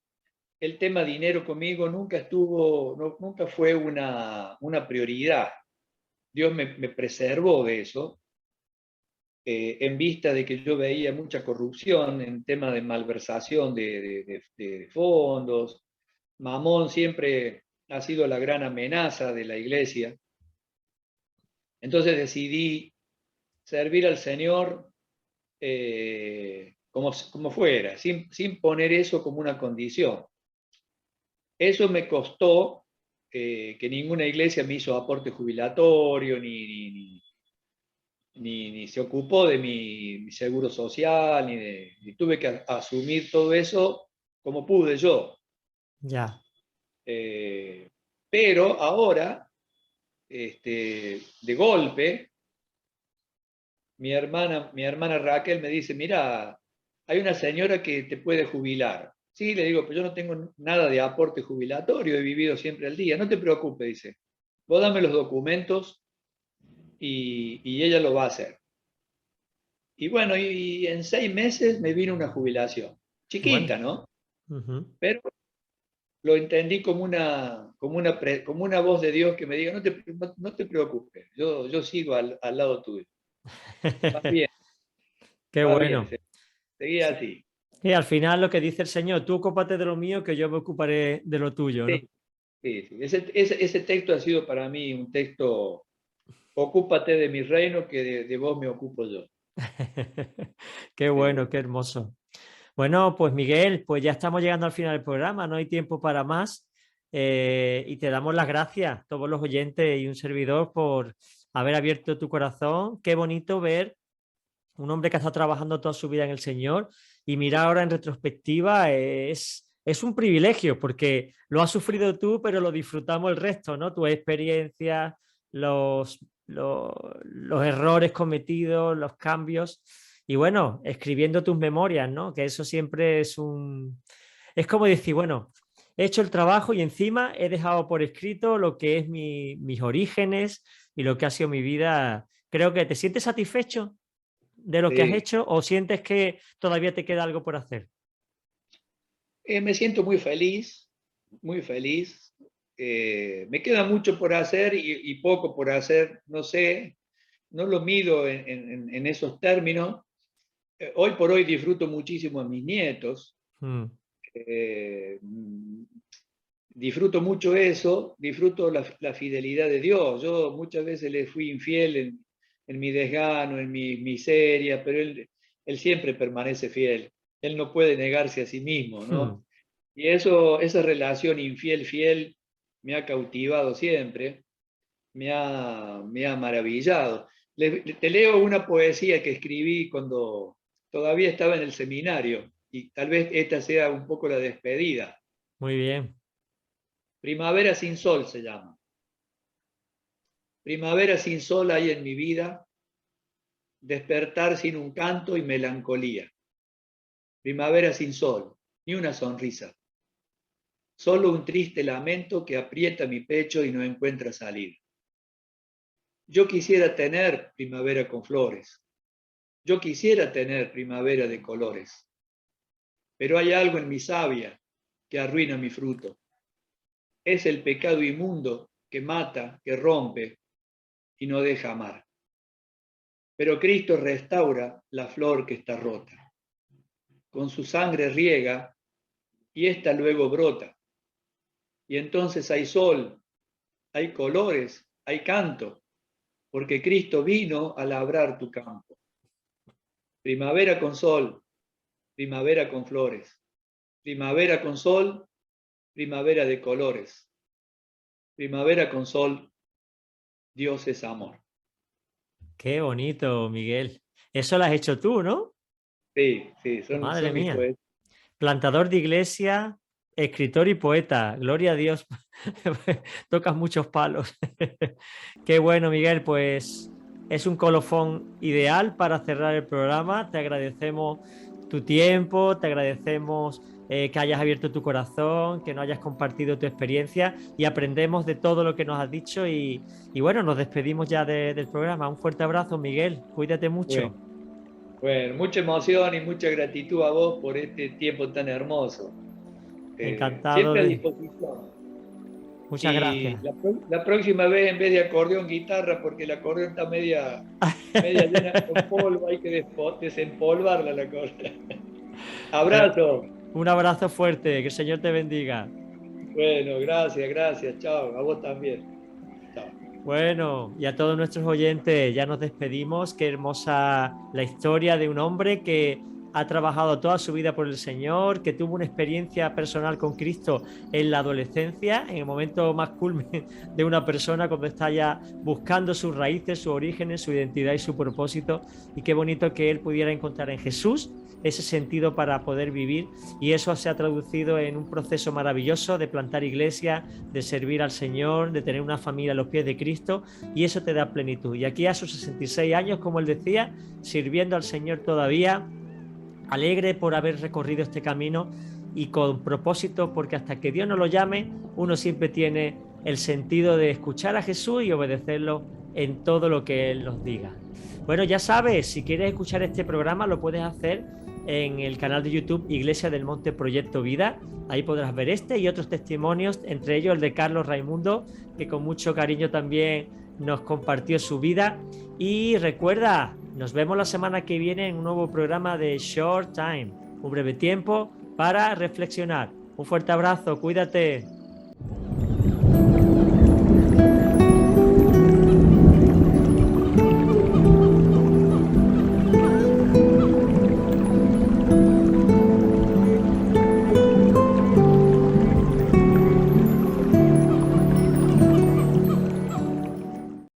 el tema dinero conmigo nunca estuvo, nunca fue una prioridad. Dios me preservó de eso, en vista de que yo veía mucha corrupción en tema de malversación de fondos. Mamón siempre ha sido la gran amenaza de la iglesia. Entonces decidí servir al Señor, como fuera, sin poner eso como una condición. Eso me costó que ninguna iglesia me hizo aporte jubilatorio, ni se ocupó de mi seguro social, ni tuve que asumir todo eso como pude yo. Ya. Eh, pero ahora, de golpe, mi hermana Raquel me dice: mira, hay una señora que te puede jubilar. Sí, le digo, pero yo no tengo nada de aporte jubilatorio, he vivido siempre al día. No te preocupes, dice. Vos dame los documentos y ella lo va a hacer. Y bueno, y en 6 meses me vino una jubilación. Bueno. Chiquita, ¿no? Ujú. Pero lo entendí como una voz de Dios que me diga: no te preocupes, yo sigo al lado tuyo. Va bien, Qué va bien, bueno. seguí así. Y al final lo que dice el Señor, tú ocúpate de lo mío, que yo me ocuparé de lo tuyo, ¿no? Sí, sí, sí. Ese texto ha sido para mí un texto: ocúpate de mi reino, que de vos me ocupo yo. Qué Eh, bueno, qué hermoso. Bueno, pues Miguel, pues ya estamos llegando al final del programa, no hay tiempo para más. Y te damos las gracias, todos los oyentes y un servidor, por haber abierto tu corazón. Qué bonito ver un hombre que ha estado trabajando toda su vida en el Señor y mirar ahora en retrospectiva es un privilegio porque lo has sufrido tú, pero lo disfrutamos el resto, ¿no? Tu experiencia, los errores cometidos, los cambios y bueno, escribiendo tus memorias, ¿no? Que eso siempre es un... Es como decir, bueno, he hecho el trabajo y encima he dejado por escrito lo que es mis orígenes y lo que ha sido mi vida. Creo que te sientes satisfecho de lo que has sí. hecho o sientes que todavía te queda algo por hacer? Me siento muy feliz, muy feliz. Me queda mucho por hacer y poco por hacer, no sé, no lo mido en esos términos. Hoy por hoy disfruto muchísimo a mis nietos. Mm, eh, Disfruto mucho eso, disfruto la fidelidad de Dios. Yo muchas veces le fui infiel en mi desgano, en mi miseria, pero él siempre permanece fiel. Él no puede negarse a sí mismo, mm. ¿no? Y esa relación infiel-fiel me ha cautivado siempre, me ha maravillado. Te leo una poesía que escribí cuando todavía estaba en el seminario, y tal vez esta sea un poco la despedida. Muy bien. Primavera sin sol se llama. Primavera sin sol hay en mi vida, despertar sin un canto y melancolía. Primavera sin sol, ni una sonrisa, solo un triste lamento que aprieta mi pecho y no encuentra salida. Yo quisiera tener primavera con flores, yo quisiera tener primavera de colores, pero hay algo en mi savia que arruina mi fruto. Es el pecado inmundo que mata, que rompe y no deja amar. pero Cristo restaura la flor que está rota. Con su sangre riega y ésta luego brota. Y entonces hay sol, hay colores, hay canto, porque Cristo vino a labrar tu campo. Primavera con sol, primavera con flores, primavera con sol, primavera de colores. Primavera con sol, Dios es amor. Qué bonito, Miguel. Eso lo has hecho tú, ¿no? Sí, sí, Madre son mis mía. poetas. Plantador de iglesia, escritor y poeta. Gloria a Dios. Tocas muchos palos. Qué bueno, Miguel. Pues es un colofón ideal para cerrar el programa. Te agradecemos tu tiempo, te agradecemos que hayas abierto tu corazón, que nos hayas compartido tu experiencia y aprendemos de todo lo que nos has dicho y bueno, nos despedimos ya del programa. Un fuerte abrazo, Miguel. Cuídate mucho. Bueno, bueno, mucha emoción y mucha gratitud a vos por este tiempo tan hermoso. Encantado Siempre a de... disposición. Muchas Y gracias. la próxima vez, en vez de acordeón, guitarra, porque el acordeón está media llena con polvo, hay que desempolvarla la cosa. Pero Abrazo. un abrazo fuerte, que el Señor te bendiga. Bueno, gracias, gracias. Chao. A vos también. Chao. Bueno, y a todos nuestros oyentes ya nos despedimos. Qué hermosa la historia de un hombre que ha trabajado toda su vida por el Señor, que tuvo una experiencia personal con Cristo en la adolescencia, en el momento más culmen de una persona cuando está ya buscando sus raíces, sus orígenes, su identidad y su propósito. Y qué bonito que él pudiera encontrar en Jesús ese sentido para poder vivir, y eso se ha traducido en un proceso maravilloso de plantar iglesia, de servir al Señor, de tener una familia a los pies de Cristo, y eso te da plenitud. Y aquí a sus 66 años, como él decía, sirviendo al Señor todavía, alegre por haber recorrido este camino y con propósito, porque hasta que Dios no lo llame, uno siempre tiene el sentido de escuchar a Jesús y obedecerlo en todo lo que Él nos diga. Bueno, ya sabes, si quieres escuchar este programa lo puedes hacer en el canal de YouTube Iglesia del Monte Proyecto Vida. Ahí podrás ver este y otros testimonios, entre ellos el de Carlos Raimundo, que con mucho cariño también nos compartió su vida. Y recuerda, nos vemos la semana que viene en un nuevo programa de Short Time, un breve tiempo para reflexionar. Un fuerte abrazo, cuídate.